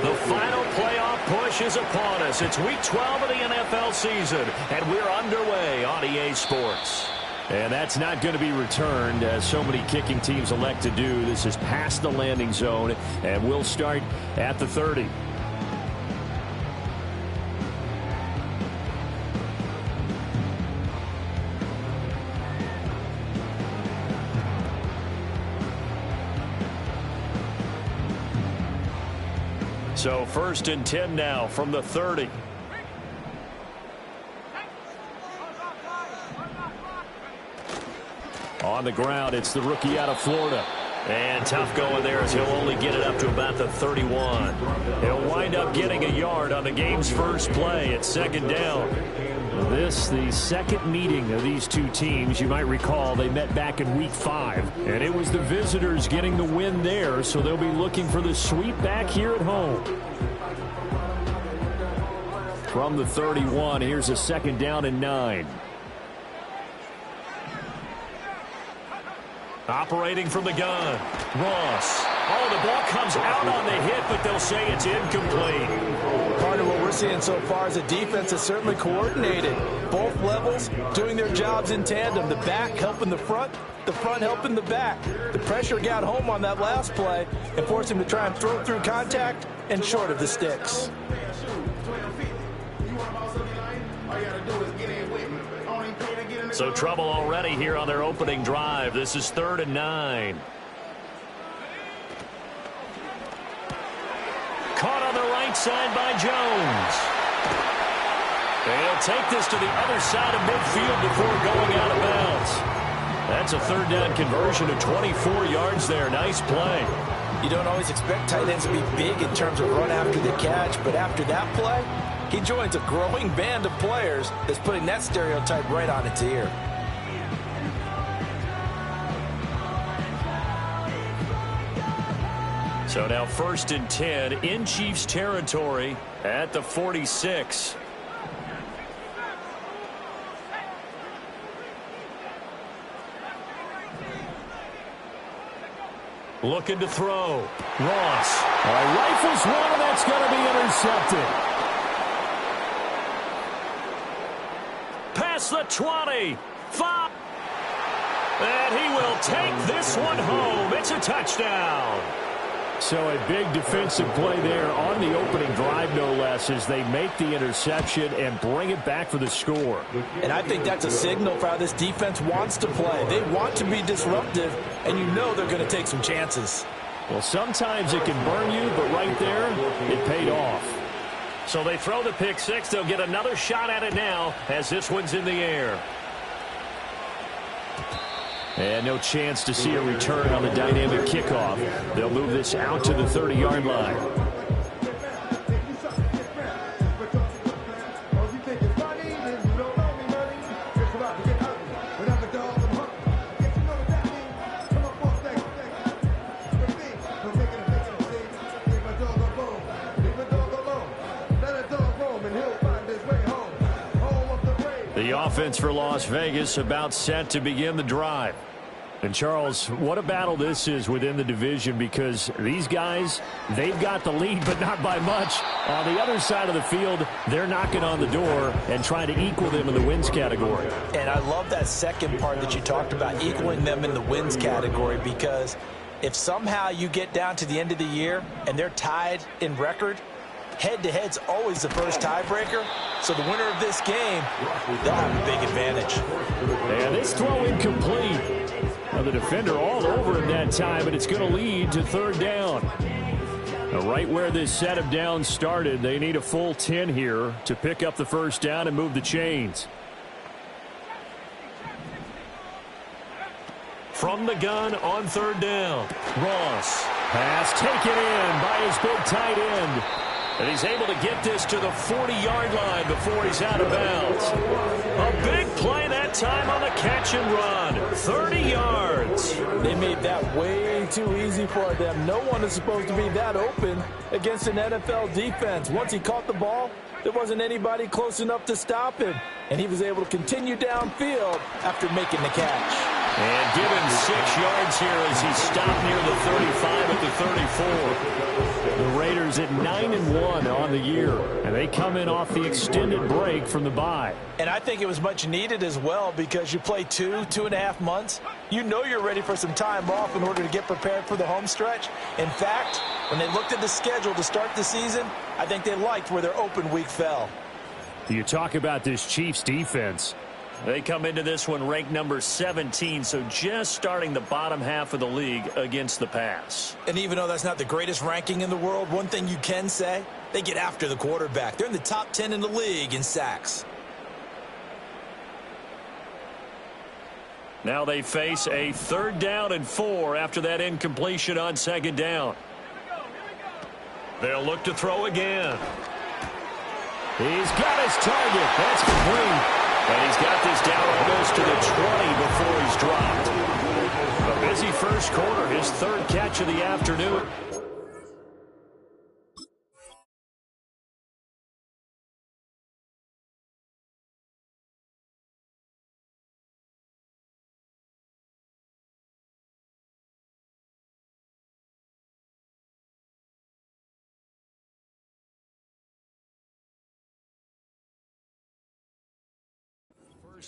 The final playoff push is upon us. It's week 12 of the NFL season, and we're underway on EA Sports. And that's not going to be returned, as so many kicking teams elect to do. This is past the landing zone, and we'll start at the 30. So 1st and 10 now from the 30. On the ground, it's the rookie out of Florida. And tough going there as he'll only get it up to about the 31. He'll wind up getting a yard on the game's first play. It's 2nd down. This, the second meeting of these two teams. You might recall they met back in week 5. And it was the visitors getting the win there, so they'll be looking for the sweep back here at home. From the 31, here's a 2nd down and 9. Operating from the gun, Ross. Oh, the ball comes out on the hit, but they'll say it's incomplete. Part of what we're seeing so far is the defense is certainly coordinated. Both levels doing their jobs in tandem. The back helping the front helping the back. The pressure got home on that last play and forced him to try and throw through contact and short of the sticks. So trouble already here on their opening drive. This is 3rd and 9. Caught on the right side by Jones. They'll take this to the other side of midfield before going out of bounds. That's a 3rd down conversion of 24 yards there. Nice play. You don't always expect tight ends to be big in terms of run after the catch, but after that play, he joins a growing band of players that's putting that stereotype right on its ear. So now 1st and 10 in Chiefs territory at the 46. Looking to throw. Ross. Rifles one, and that's going to be intercepted. Past the 20. 5. And he will take this one home. It's a touchdown. So a big defensive play there on the opening drive, no less, as they make the interception and bring it back for the score. And I think that's a signal for how this defense wants to play. They want to be disruptive, and you know they're going to take some chances. Well, sometimes it can burn you, but right there, it paid off. So they throw the pick six. They'll get another shot at it now as this one's in the air. And no chance to see a return on the dynamic kickoff. They'll move this out to the 30-yard line. The offense for Las Vegas about set to begin the drive. And, Charles, what a battle this is within the division, because these guys, they've got the lead, but not by much. On the other side of the field, they're knocking on the door and trying to equal them in the wins category. And I love that second part that you talked about, equaling them in the wins category, because if somehow you get down to the end of the year and they're tied in record, head-to-head's always the first tiebreaker. So the winner of this game, they'll have a big advantage. And this throw incomplete. Now the defender all over him that time, but it's going to lead to third down. Now right where this set of downs started, they need a full 10 here to pick up the first down and move the chains. From the gun on third down, Ross. Pass taken in by his big tight end. And he's able to get this to the 40-yard line before he's out of bounds. A big play that time on the catch and run. 30 yards. They made that way too easy for them. No one is supposed to be that open against an NFL defense. Once he caught the ball, there wasn't anybody close enough to stop him. And he was able to continue downfield after making the catch. And give him 6 yards here as he stopped near the 35 at the 34. The Raiders at 9-1 on the year, and they come in off the extended break from the bye. And I think it was much needed as well because you play 2.5 months. You know you're ready for some time off in order to get prepared for the home stretch. In fact, when they looked at the schedule to start the season, I think they liked where their open week fell. You talk about this Chiefs defense. They come into this one ranked number 17, so just starting the bottom half of the league against the pass. And even though that's not the greatest ranking in the world, one thing you can say, they get after the quarterback. They're in the top 10 in the league in sacks. Now they face a 3rd down and 4 after that incompletion on 2nd down. They'll look to throw again. He's got his target. That's complete. And he's got this down almost to the 20 before he's dropped. A busy first quarter, his 3rd catch of the afternoon.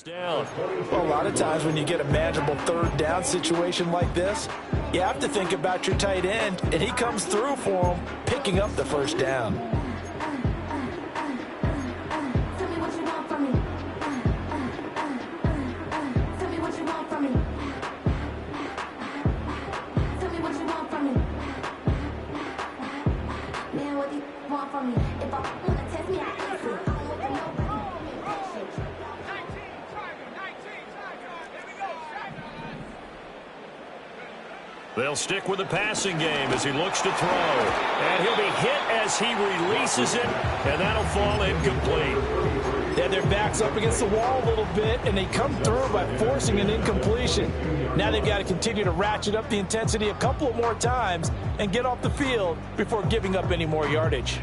Down. Well, a lot of times when you get a manageable 3rd down situation like this, you have to think about your tight end, and he comes through for him, picking up the 1st down. Tell me what you want from me. Tell me what you want from me. Tell me what you want from me. Man, what do you want from me? If I want to test me, I answer. I don't want to know. They'll stick with the passing game as he looks to throw. And he'll be hit as he releases it, and that'll fall incomplete. They had their backs up against the wall a little bit, and they come through by forcing an incompletion. Now they've got to continue to ratchet up the intensity a couple of more times and get off the field before giving up any more yardage.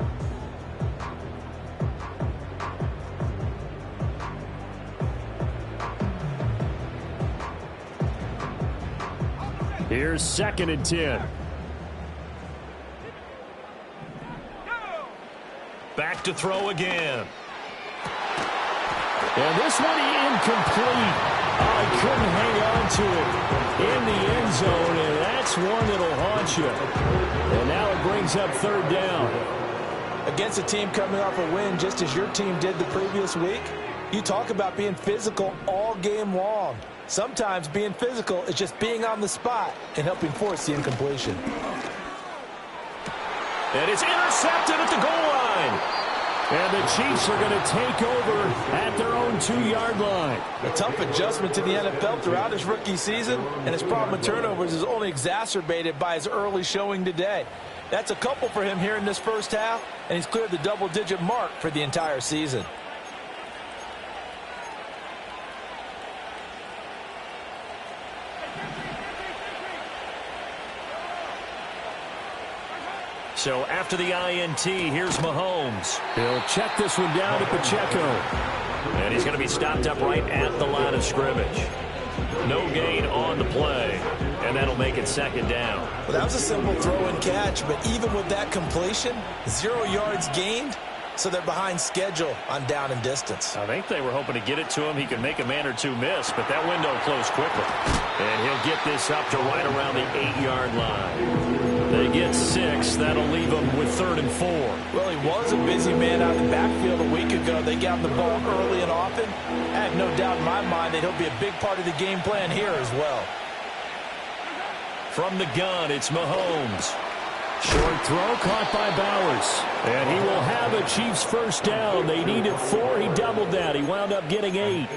Here's 2nd and 10. Back to throw again. And this one incomplete. Oh, he couldn't hang on to it in the end zone, and that's one that'll haunt you. And now it brings up 3rd down. Against a team coming off a win just as your team did the previous week, you talk about being physical all game long. Sometimes being physical is just being on the spot and helping force the incompletion. And it's intercepted at the goal line. And the Chiefs are going to take over at their own 2-yard line. A tough adjustment to the NFL throughout his rookie season, and his problem with turnovers is only exacerbated by his early showing today. That's a couple for him here in this first half, and he's cleared the double-digit mark for the entire season. So after the INT, here's Mahomes. He'll check this one down to Pacheco. And he's going to be stopped up right at the line of scrimmage. No gain on the play. And that'll make it 2nd down. Well, that was a simple throw and catch, but even with that completion, 0 yards gained, so they're behind schedule on down and distance. I think they were hoping to get it to him. He could make a man or two miss, but that window closed quickly. And he'll get this up to right around the 8-yard line. They get 6. That'll leave them with 3rd and 4. Well, he was a busy man out of the backfield a week ago. They got him the ball early and often. I have no doubt in my mind that he'll be a big part of the game plan here as well. From the gun, it's Mahomes. Short throw caught by Bowers. And he will have a Chiefs 1st down. They needed 4. He doubled that. He wound up getting 8.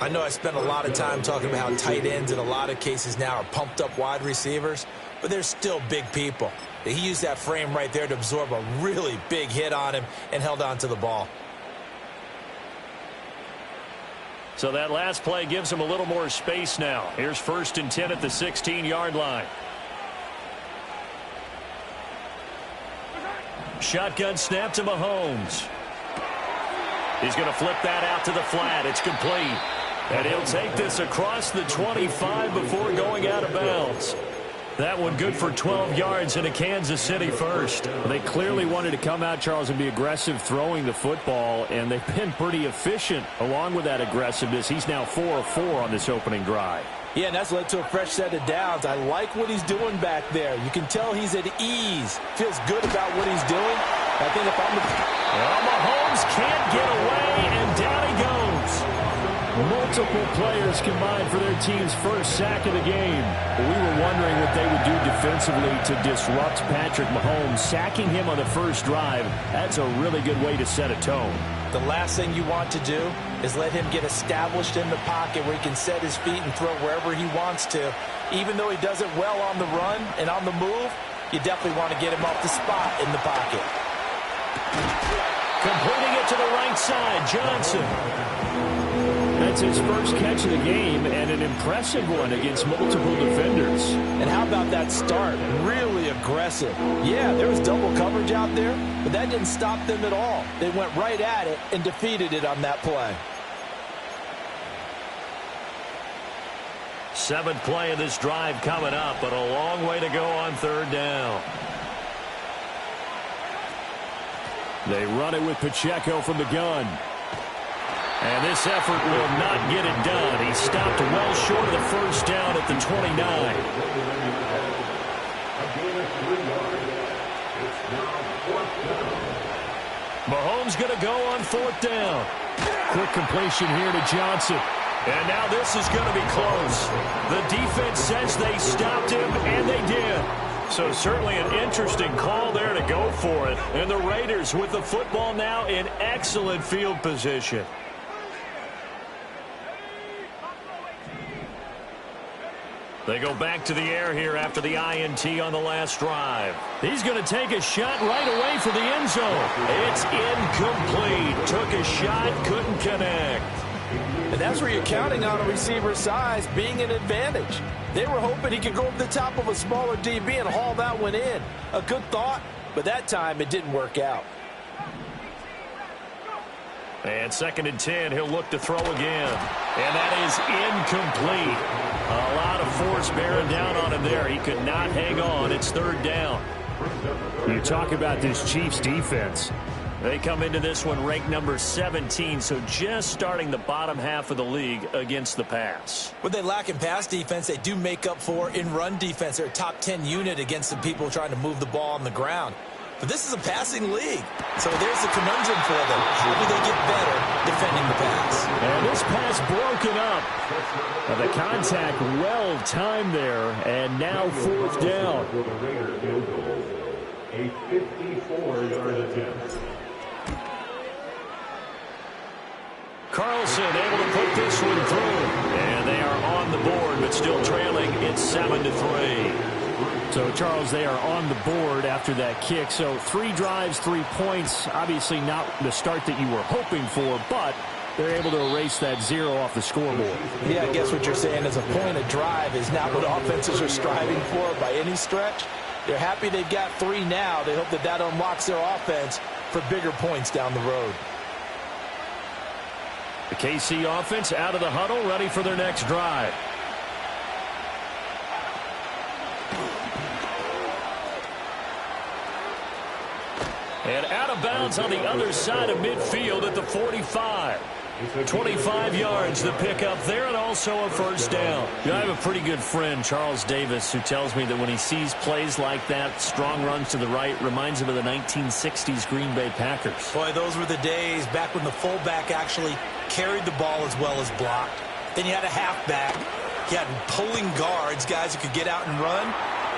I know I spent a lot of time talking about how tight ends in a lot of cases now are pumped up wide receivers, but they're still big people. He used that frame right there to absorb a really big hit on him and held on to the ball. So that last play gives him a little more space now. Here's 1st and 10 at the 16-yard line. Shotgun snap to Mahomes. He's going to flip that out to the flat. It's complete. And he'll take this across the 25 before going out of bounds. That one good for 12 yards and a Kansas City first. They clearly wanted to come out, Charles, and be aggressive throwing the football, and they've been pretty efficient along with that aggressiveness. He's now 4 of 4 on this opening drive. Yeah, and that's led to a fresh set of downs. I like what he's doing back there. You can tell he's at ease. Feels good about what he's doing. I think if I'm Mahomes can't get away, and down he goes. Multiple players combined for their team's first sack of the game. We were wondering what they would do defensively to disrupt Patrick Mahomes. Sacking him on the first drive, that's a really good way to set a tone. The last thing you want to do is let him get established in the pocket where he can set his feet and throw wherever he wants to. Even though he does it well on the run and on the move, you definitely want to get him off the spot in the pocket. Completing it to the right side, Johnson. That's his first catch of the game, and an impressive one against multiple defenders. And how about that start? Really aggressive. Yeah, there was double coverage out there, but that didn't stop them at all. They went right at it and defeated it on that play. 7th play of this drive coming up, but a long way to go on 3rd down. They run it with Pacheco from the gun. And this effort will not get it done. He stopped well short of the first down at the 29. Mahomes going to go on 4th down. Quick completion here to Johnson. And now this is going to be close. The defense says they stopped him, and they did. So certainly an interesting call there to go for it. And the Raiders with the football now in excellent field position. They go back to the air here after the INT on the last drive. He's going to take a shot right away for the end zone. It's incomplete. Took a shot, couldn't connect. And that's where you're counting on a receiver's size being an advantage. They were hoping he could go over the top of a smaller DB and haul that one in. A good thought, but that time it didn't work out. And 2nd and 10, he'll look to throw again. And that is incomplete. A lot of force bearing down on him there. He could not hang on. It's 3rd down. You talk about this Chiefs defense. They come into this one ranked number 17, so just starting the bottom half of the league against the pass. What they lack in pass defense, they do make up for in run defense. They're a top 10 unit against the people trying to move the ball on the ground. But this is a passing league, so there's a conundrum for them. How do they get better defending the pass? And this pass broken up. The contact well timed there, and now 4th down. A 54-yard attempt. Carlson able to put this one through. And they are on the board, but still trailing. It's 7-3. So, Charles, they are on the board after that kick. So 3 drives, 3 points. Obviously not the start that you were hoping for, but they're able to erase that 0 off the scoreboard. Yeah, I guess what you're saying is a point of drive is not what offenses are striving for by any stretch. They're happy they've got 3 now. They hope that that unlocks their offense for bigger points down the road. The KC offense out of the huddle, ready for their next drive. And out of bounds on the other side of midfield at the 45. 25 yards the pickup there, and also a 1st down. I have a pretty good friend, Charles Davis, who tells me that when he sees plays like that, strong runs to the right, reminds him of the 1960s Green Bay Packers. Boy, those were the days back when the fullback actually carried the ball as well as blocked. Then you had a halfback. You had pulling guards, guys who could get out and run.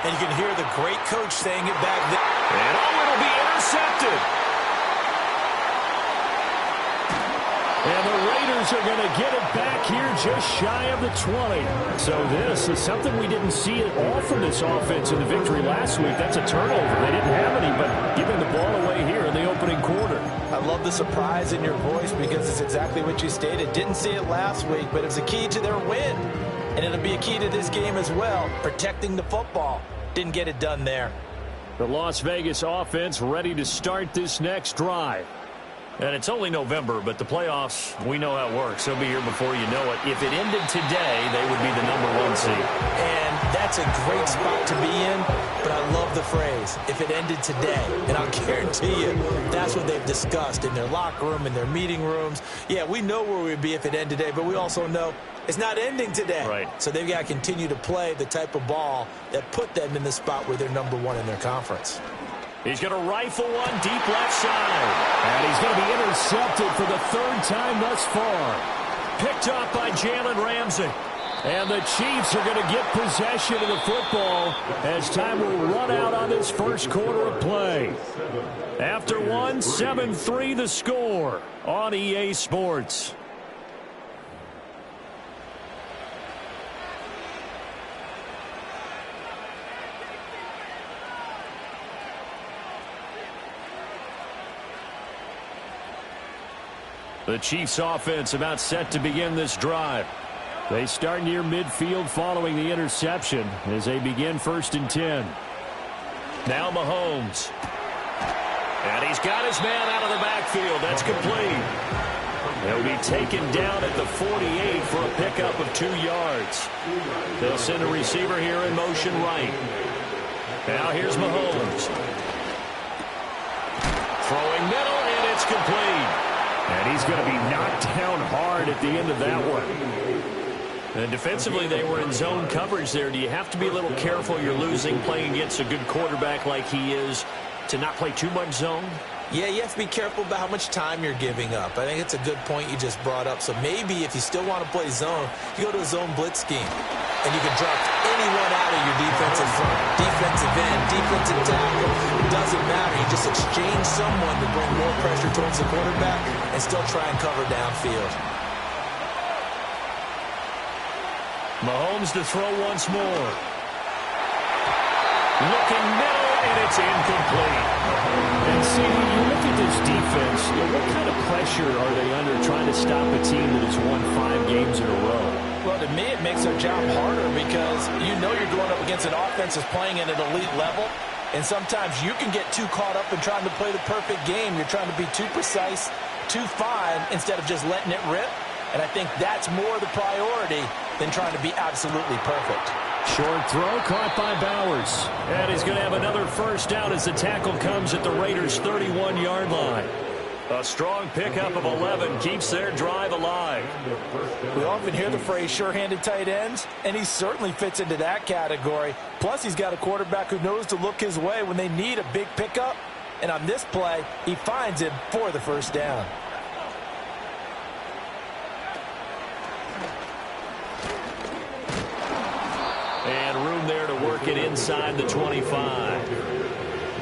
And you can hear the great coach saying it back there. And it'll be intercepted. And the Raiders are going to get it back here just shy of the 20. So this is something we didn't see at all from this offense in the victory last week. That's a turnover. They didn't have any, but giving the ball away here in the opening quarter. I love the surprise in your voice because it's exactly what you stated. Didn't see it last week, but it's a key to their win. And it'll be a key to this game as well, protecting the football. Didn't get it done there. The Las Vegas offense ready to start this next drive. And it's only November, but the playoffs, we know how it works. They'll be here before you know it. If it ended today, they would be the #1 seed. And that's a great spot to be in, but I love the phrase, if it ended today. And I'll guarantee you, that's what they've discussed in their locker room, in their meeting rooms. Yeah, we know where we'd be if it ended today, but we also know it's not ending today. Right. So they've got to continue to play the type of ball that put them in the spot where they're #1 in their conference. He's going to rifle one deep left side. And he's going to be intercepted for the 3rd time thus far. Picked off by Jalen Ramsey. And the Chiefs are going to get possession of the football as time will run out on this first quarter of play. After one, 7-3 the score on EA Sports. The Chiefs offense about set to begin this drive. They start near midfield following the interception as they begin 1st and 10. Now Mahomes. And he's got his man out of the backfield. That's complete. He'll be taken down at the 48 for a pickup of 2 yards. They'll send a receiver here in motion right. Now here's Mahomes. Throwing middle, and it's complete. And he's going to be knocked down hard at the end of that one. And defensively, they were in zone coverage there. Do you have to be a little careful? You're losing, playing against a good quarterback like he is, to not play too much zone? Yeah, you have to be careful about how much time you're giving up. I think it's a good point you just brought up. So maybe if you still want to play zone, you go to a zone blitz scheme. And you can drop anyone out of your defensive front, defensive end, defensive tackle. It doesn't matter. You just exchange someone to bring more pressure towards the quarterback and still try and cover downfield. Mahomes to throw once more. Looking middle, and it's incomplete. And see, when you look at this defense, what kind of pressure are they under trying to stop a team that has won 5 games in a row? Well, to me, it makes their job harder because you know you're going up against an offense that's playing at an elite level, and sometimes you can get too caught up in trying to play the perfect game. You're trying to be too precise, too fine, instead of just letting it rip. And I think that's more the priority than trying to be absolutely perfect. Short throw caught by Bowers. And he's going to have another first down as the tackle comes at the Raiders' 31-yard line. A strong pickup of 11 keeps their drive alive. We often hear the phrase sure-handed tight ends, and he certainly fits into that category. Plus, he's got a quarterback who knows to look his way when they need a big pickup. And on this play, he finds him for the first down. And room there to work it inside the 25.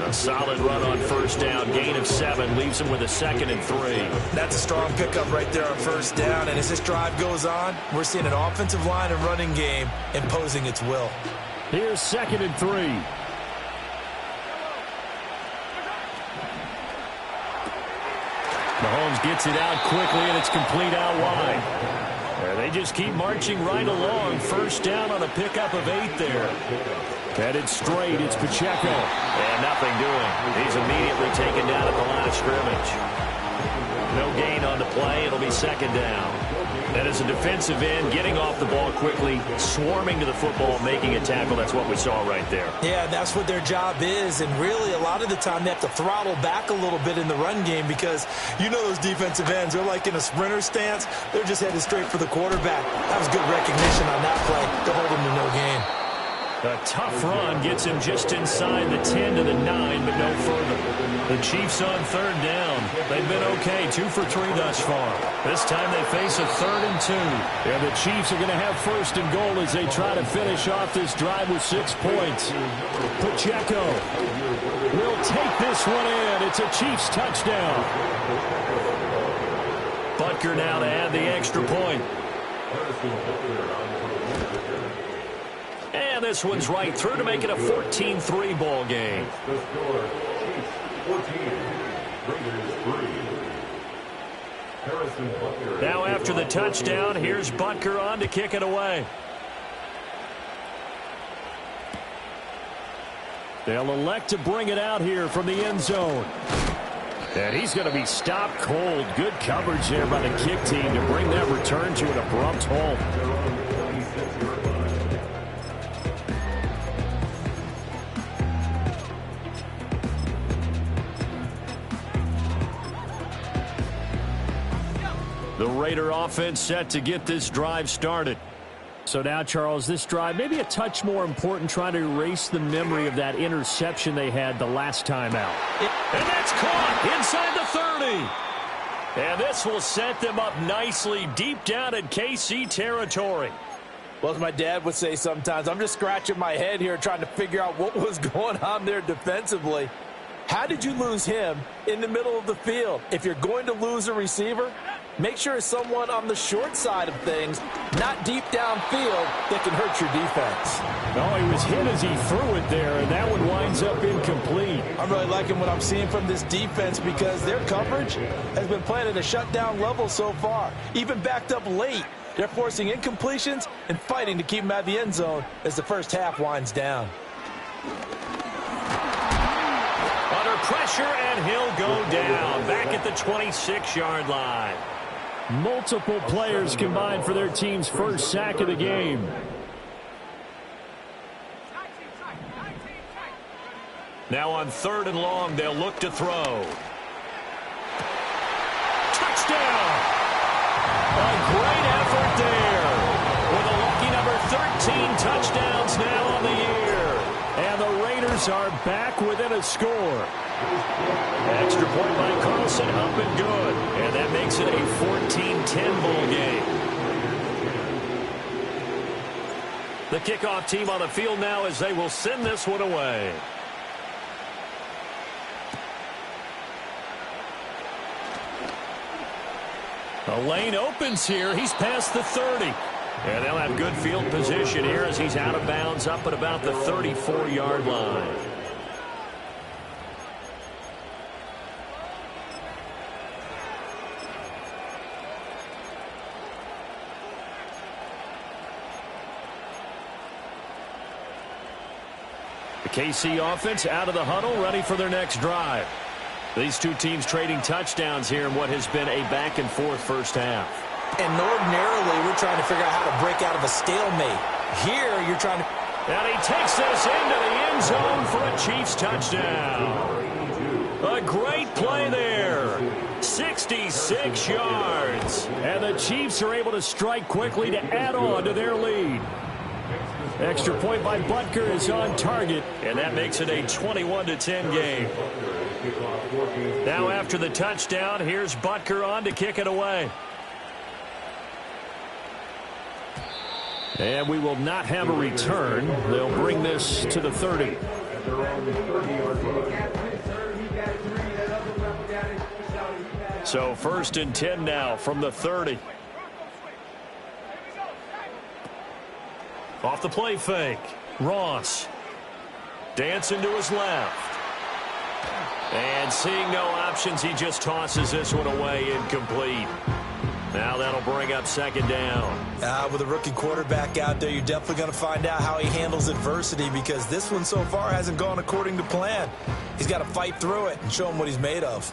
A solid run on first down. Gain of 7 leaves him with a 2nd and 3. That's a strong pickup right there on first down. And as this drive goes on, we're seeing an offensive line and running game imposing its will. Here's 2nd and 3. Mahomes gets it out quickly, and it's complete out wide. They just keep marching right along. First down on a pickup of 8 there. Headed straight, it's Pacheco. And nothing doing. He's immediately taken down at the line of scrimmage. No gain on the play. It'll be 2nd down. And as a defensive end, getting off the ball quickly, swarming to the football, making a tackle, that's what we saw right there. Yeah, that's what their job is. And really, a lot of the time, they have to throttle back a little bit in the run game because you know those defensive ends, they're like in a sprinter stance. They're just headed straight for the quarterback. That was good recognition on that play to hold him to no gain. A tough run gets him just inside the 10 to the 9, but no further. The Chiefs on 3rd down. They've been okay, 2 for 3 thus far. This time they face a 3rd and 2. And the Chiefs are going to have 1st and goal as they try to finish off this drive with 6 points. Pacheco will take this one in. It's a Chiefs touchdown. Butker now to add the extra point. And this one's right through to make it a 14-3 ball game. The score, Chiefs 14, Raiders 3. Harrison Butker. Now after the touchdown, here's Butker on to kick it away. They'll elect to bring it out here from the end zone. And he's going to be stopped cold. Good coverage there by the kick team to bring that return to an abrupt halt. The Raider offense set to get this drive started. So now, Charles, this drive maybe a touch more important, trying to erase the memory of that interception they had the last time out. And that's caught inside the 30. And this will set them up nicely deep down in KC territory. Well, as my dad would say sometimes, I'm just scratching my head here trying to figure out what was going on there defensively. How did you lose him in the middle of the field? If you're going to lose a receiver, make sure it's someone on the short side of things, not deep downfield, that can hurt your defense. No, he was hit as he threw it there, and that one winds up incomplete. I'm really liking what I'm seeing from this defense because their coverage has been playing at a shutdown level so far. Even backed up late, they're forcing incompletions and fighting to keep them out of the end zone as the first half winds down. Under pressure, and he'll go down back at the 26-yard line. Multiple players combined for their team's first sack of the game. Now on 3rd and long, they'll look to throw. Touchdown! A great effort there. With a lucky number 13 touchdowns now on the year. And the Raiders are back within a score. Extra point by Carlson, up and good. And that makes it a 14-10 ball game. The kickoff team on the field now as they will send this one away. A lane opens here. He's past the 30. And they'll have good field position here as he's out of bounds up at about the 34-yard line. The KC offense out of the huddle, ready for their next drive. These two teams trading touchdowns here in what has been a back-and-forth first half. And ordinarily, we're trying to figure out how to break out of a stalemate. Here, you're trying to... And he takes this into the end zone for a Chiefs touchdown. A great play there. 66 yards. And the Chiefs are able to strike quickly to add on to their lead. Extra point by Butker is on target. And that makes it a 21-10 game. Now after the touchdown, here's Butker on to kick it away. And we will not have a return. They'll bring this to the 30. So 1st and 10 now from the 30. Off the play fake. Ross. Dancing to his left. And seeing no options, he just tosses this one away incomplete. Now that'll bring up 2nd down. With a rookie quarterback out there, you're definitely going to find out how he handles adversity because this one so far hasn't gone according to plan. He's got to fight through it and show him what he's made of.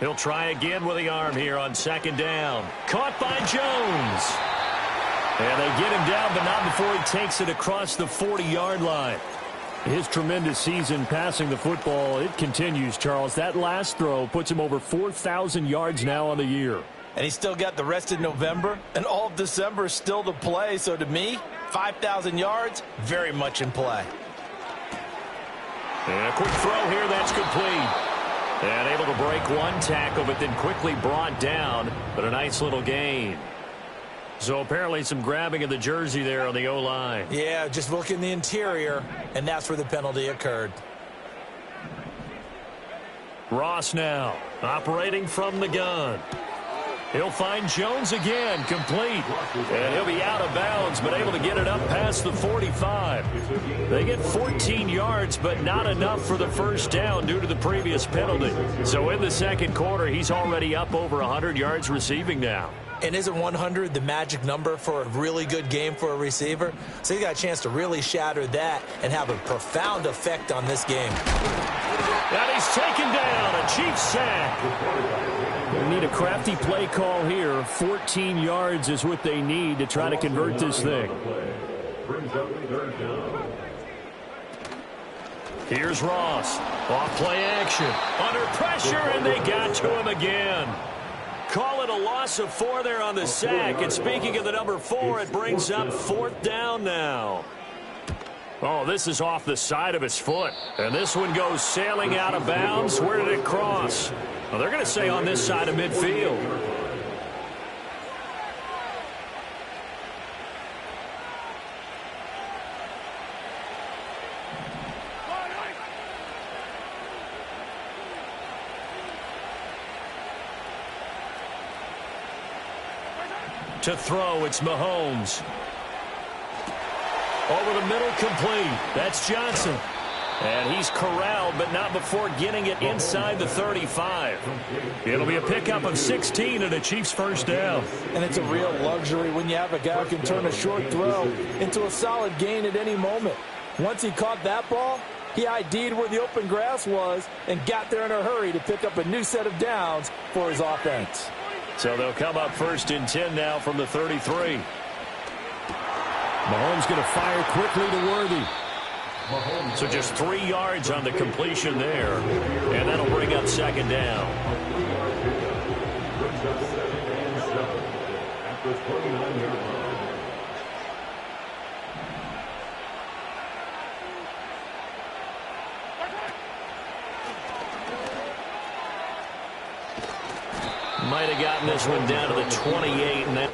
He'll try again with the arm here on 2nd down. Caught by Jones. And they get him down, but not before he takes it across the 40-yard line. His tremendous season passing the football, it continues, Charles. That last throw puts him over 4,000 yards now on the year. And he's still got the rest of November and all of December still to play. So to me, 5,000 yards, very much in play. And a quick throw here, that's complete. And able to break one tackle, but then quickly brought down. But a nice little gain. So apparently some grabbing of the jersey there on the O-line. Yeah, just look in the interior, and that's where the penalty occurred. Ross now operating from the gun. He'll find Jones again, complete. And he'll be out of bounds, but able to get it up past the 45. They get 14 yards, but not enough for the first down due to the previous penalty. So in the 2nd quarter, he's already up over 100 yards receiving now. And isn't 100 the magic number for a really good game for a receiver? So he got a chance to really shatter that and have a profound effect on this game. And he's taken down, a Chiefs sack. They need a crafty play call here. 14 yards is what they need to try to convert this thing. Here's Ross. Off play action. Under pressure, and they got to him again. Call it a loss of 4 there on the sack. And speaking of the number 4, it brings up 4th down now. Oh, this is off the side of his foot. And this one goes sailing out of bounds. Where did it cross? Well, they're going to say on this side of midfield. To throw, it's Mahomes. Over the middle, complete. That's Johnson. And he's corralled, but not before getting it inside the 35. It'll be a pickup of 16 and a Chiefs first down. And it's a real luxury when you have a guy who can turn a short throw into a solid gain at any moment. Once he caught that ball, he ID'd where the open grass was and got there in a hurry to pick up a new set of downs for his offense. So they'll come up 1st and 10 now from the 33. Mahomes going to fire quickly to Worthy. So just 3 yards on the completion there. And that'll bring up 2nd down. Might have gotten this one down to the 28, and then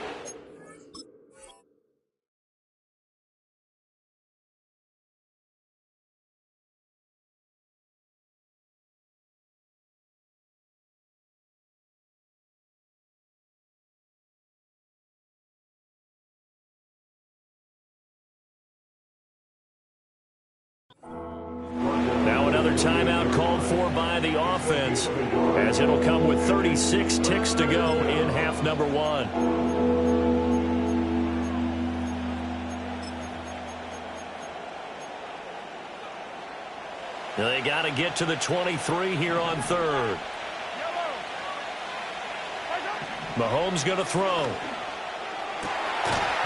now another timeout called for by the offense, as it'll come with 36 ticks to go in half number 1. They got to get to the 23 here on 3rd. Mahomes going to throw.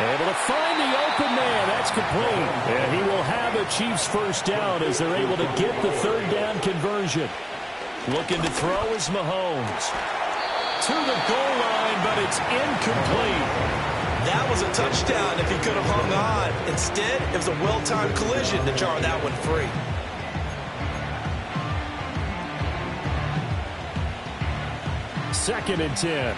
Able to find the open man. That's complete. And he will have a Chiefs first down as they're able to get the 3rd down conversion. Looking to throw is Mahomes. To the goal line, but it's incomplete. That was a touchdown if he could have hung on. Instead, it was a well-timed collision to jar that one free. Second and 10.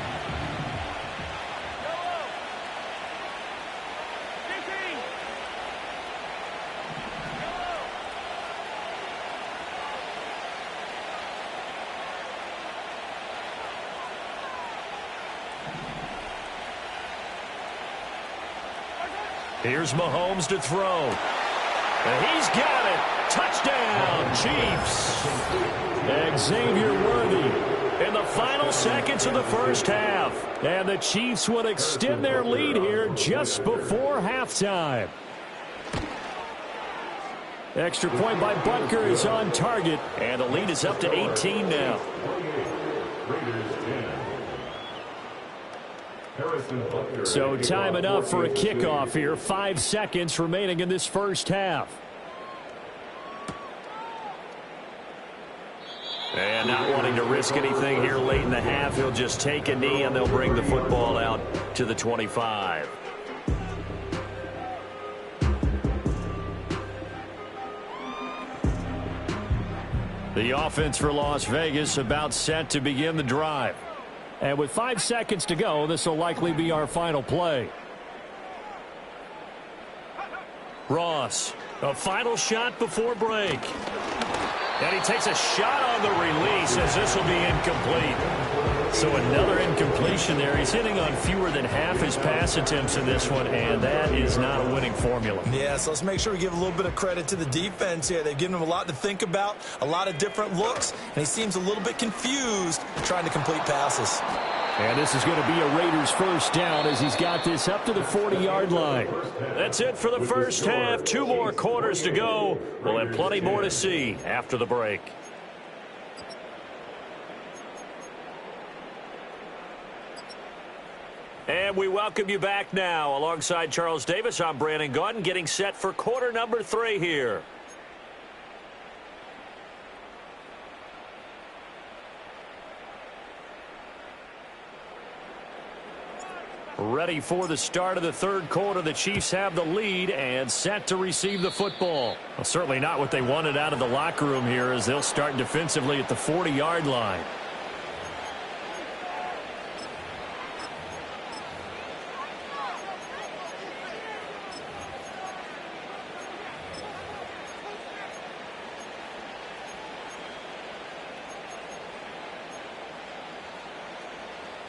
Here's Mahomes to throw. And he's got it. Touchdown, Chiefs. Xavier Worthy In the final seconds of the first half. And the Chiefs would extend their lead here just before halftime. Extra point by Butker is on target. And the lead is up to 18 now. So time enough for a kickoff here. 5 seconds remaining in this first half. And not wanting to risk anything here late in the half, he'll just take a knee and they'll bring the football out to the 25. The offense for Las Vegas about set to begin the drive. And with 5 seconds to go, this will likely be our final play. Ross, a final shot before break. And he takes a shot on the release as this will be incomplete. So another incompletion there. He's hitting on fewer than half his pass attempts in this one, and that is not a winning formula. Yeah, so let's make sure we give a little bit of credit to the defense here. They've given him a lot to think about, a lot of different looks, and he seems a little bit confused trying to complete passes. And this is going to be a Raiders first down as he's got this up to the 40-yard line. That's it for the first half. 2 more quarters to go. We'll have plenty more to see after the break. And we welcome you back now. Alongside Charles Davis, I'm Brandon Gaudin, getting set for quarter number 3 here. Ready for the start of the third quarter. The Chiefs have the lead and set to receive the football. Well, certainly not what they wanted out of the locker room here, as they'll start defensively at the 40-yard line.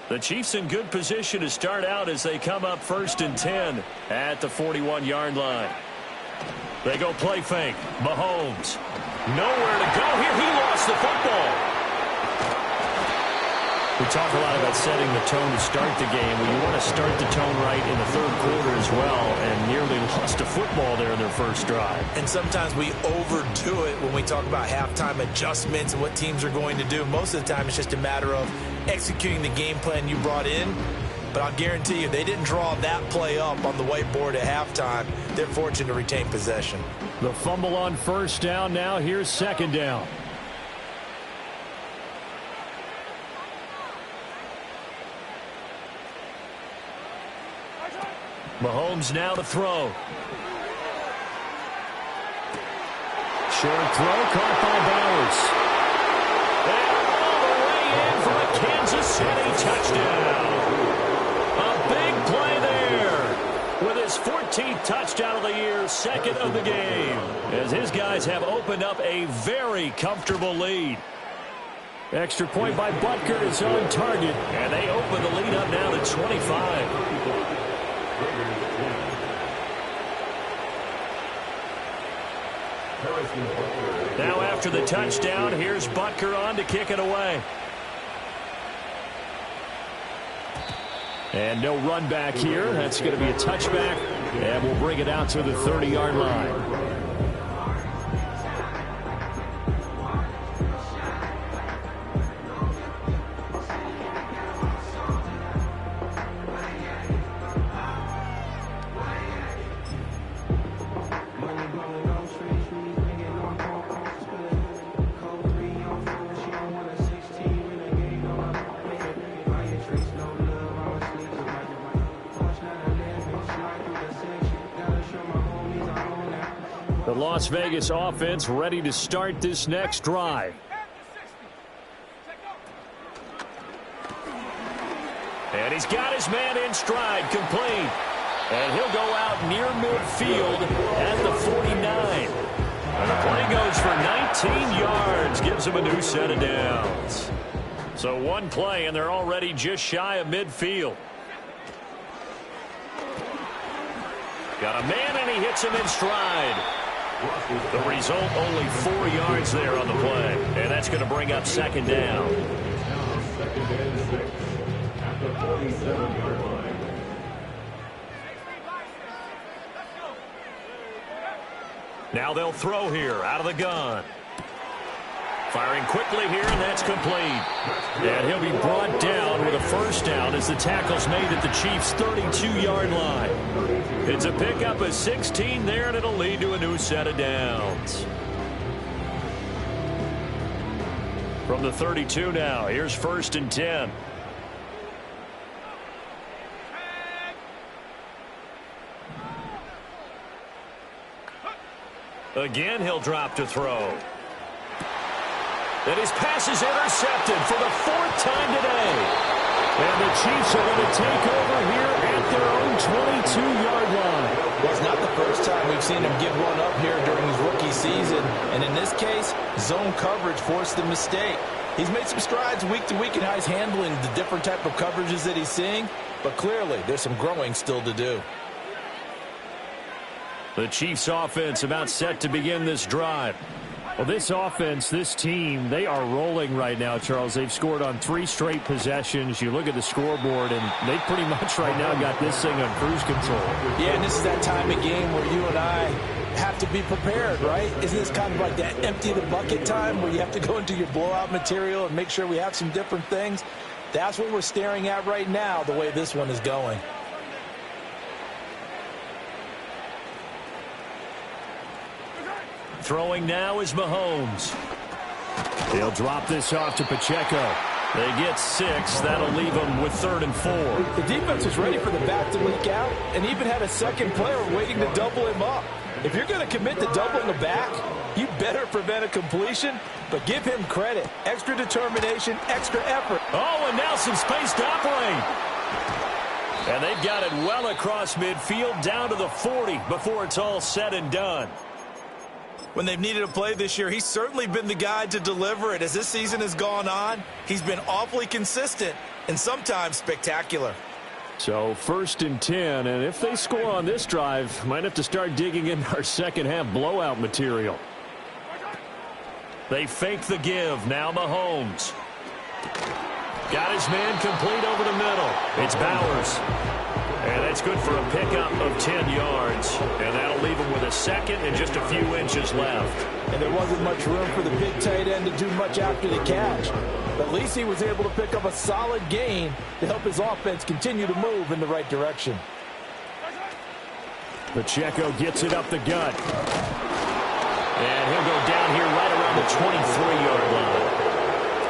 The Chiefs in good position to start out as they come up 1st and 10 at the 41-yard line. They go play fake. Mahomes. Nowhere to go here. He lost the football. We talk a lot about setting the tone to start the game. Well, you want to start the tone right in the third quarter as well, and nearly lost a football there in their first drive. And sometimes we overdo it when we talk about halftime adjustments and what teams are going to do. Most of the time it's just a matter of executing the game plan you brought in. But I'll guarantee you, they didn't draw that play up on the whiteboard at halftime. They're fortunate to retain possession. The fumble on first down. Now here's second down. Mahomes now to throw. Short throw caught by Bowers. And all the way in for a Kansas City touchdown. A big play there with his 14th touchdown of the year, 2nd of the game, as his guys have opened up a very comfortable lead. Extra point by Butker is on target. And they open the lead up now to 25. Now after the touchdown, here's Butker on to kick it away. And no run back here. That's going to be a touchback. And we'll bring it out to the 30-yard line. The Las Vegas offense ready to start this next drive. And he's got his man in stride, complete. And he'll go out near midfield at the 49. And the play goes for 19 yards, gives him a new set of downs. So one play, and they're already just shy of midfield. Got a man, and he hits him in stride. The result, only 4 yards there on the play. And that's going to bring up second down. Now they'll throw here out of the gun. Firing quickly here, and that's complete. And he'll be brought down with a first down as the tackle's made at the Chiefs' 32-yard line. It's a pickup of 16 there, and it'll lead to a new set of downs. From the 32 now, here's 1st and 10. Again, he'll drop to throw. And his pass is intercepted for the 4th time today. And the Chiefs are going to take over here at their own 22-yard line. Well, it's not the first time we've seen him give one up here during his rookie season. And in this case, zone coverage forced the mistake. He's made some strides week to week in how he's handling the different type of coverages that he's seeing. But clearly, there's some growing still to do. The Chiefs offense about set to begin this drive. Well, this offense, this team, they are rolling right now, Charles. They've scored on 3 straight possessions. You look at the scoreboard, and they pretty much right now got this thing on cruise control. Yeah, and this is that time of game where you and I have to be prepared, right? Isn't this kind of like that empty the bucket time where you have to go into your blowout material and make sure we have some different things? That's what we're staring at right now, the way this one is going. Throwing now is Mahomes. He'll drop this off to Pacheco. They get 6. That'll leave them with 3rd and 4. The defense was ready for the back to leak out and even had a second player waiting to double him up. If you're going to commit to doubling the back, you better prevent a completion, but give him credit. Extra determination, extra effort. Oh, and now some space to operate. And they've got it well across midfield down to the 40 before it's all said and done. When they've needed a play this year, he's certainly been the guy to deliver it. As this season has gone on, he's been awfully consistent and sometimes spectacular. So 1st and 10, and if they score on this drive, might have to start digging in our second half blowout material. They fake the give. Now Mahomes. Got his man complete over the middle. It's Bowers. And that's good for a pickup of 10 yards. And that'll leave him with a 2nd and just a few inches left. And there wasn't much room for the big tight end to do much after the catch. But at least he was able to pick up a solid gain to help his offense continue to move in the right direction. Pacheco gets it up the gut. And he'll go down here right around the 23-yard line.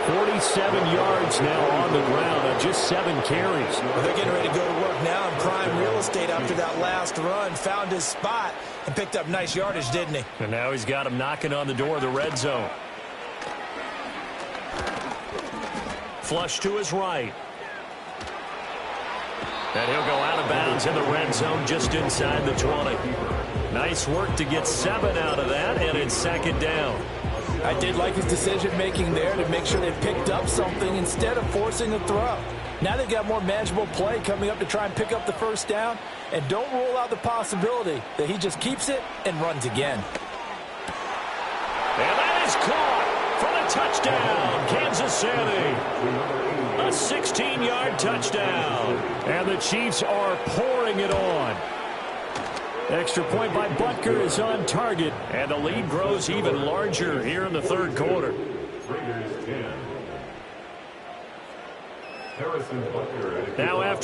47 yards now on the ground on just 7 carries. Well, they're getting ready to go to work now in prime real estate after that last run. Found his spot and picked up nice yardage, didn't he? And now he's got him knocking on the door of the red zone. Flush to his right. And he'll go out of bounds in the red zone just inside the 20. Nice work to get 7 out of that, and it's 2nd down. I did like his decision-making there to make sure they picked up something instead of forcing a throw. Now they've got more manageable play coming up to try and pick up the 1st down, and don't rule out the possibility that he just keeps it and runs again. And that is caught for the touchdown, Kansas City. A 16-yard touchdown. And the Chiefs are pouring it on. Extra point by Butker is on target. And the lead grows even larger here in the 3rd quarter. Raiders 10. Harrison Butker. Now after